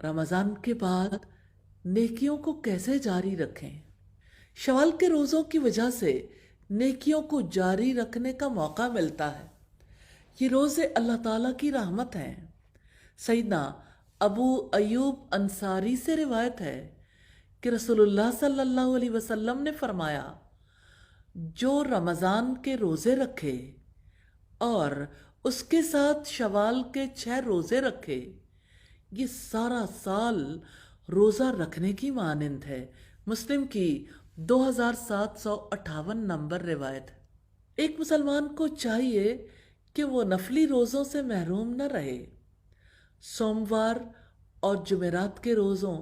رمضان کے بعد نیکیوں کو کیسے جاری رکھیں؟ شوال کے روزوں کی وجہ سے نیکیوں کو جاری رکھنے کا موقع ملتا ہے۔ یہ روزے اللہ تعالیٰ کی رحمت ہیں۔ سیدنا ابو ایوب انصاری سے روایت ہے کہ رسول اللہ صلی اللہ علیہ وسلم نے فرمایا، جو رمضان کے روزے رکھے اور اس کے ساتھ شوال کے 6 روزے رکھے، یہ سارا سال روزہ رکھنے کی مانند ہے۔ مسلم کی 2758 نمبر روایت ہے۔ ایک مسلمان کو چاہیے کہ وہ نفلی روزوں سے محروم نہ رہے۔ سوموار اور جمعرات کے روزوں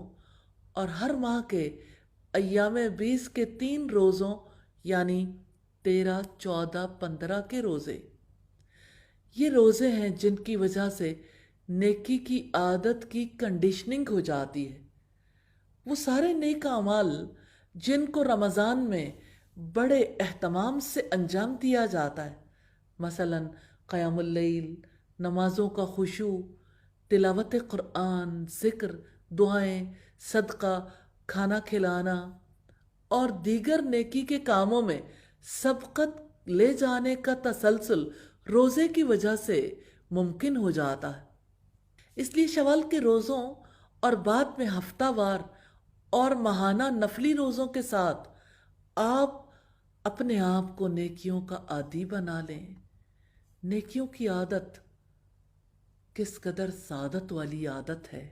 اور ہر ماہ کے ایام 20 کے 3 روزوں یعنی 13، 14، 15 کے روزے، یہ روزے ہیں جن کی وجہ سے نیکی کی عادت کی کنڈیشننگ ہو جاتی ہے۔ وہ سارے نیک اعمال جن کو رمضان میں بڑے اہتمام سے انجام دیا جاتا ہے، مثلا قیام اللیل، نمازوں کا خشوع، تلاوت قرآن، ذکر، دعائیں، صدقہ، کھانا کھلانا اور دیگر نیکی کے کاموں میں سبقت لے جانے کا تسلسل روزے کی وجہ سے ممکن ہو جاتا ہے۔ اس لیے شوال کے روزوں اور بعد میں ہفتہ وار اور ماہانہ نفلی روزوں کے ساتھ آپ اپنے آپ کو نیکیوں کا عادی بنا لیں۔ نیکیوں کی عادت کس قدر سعادت والی عادت ہے۔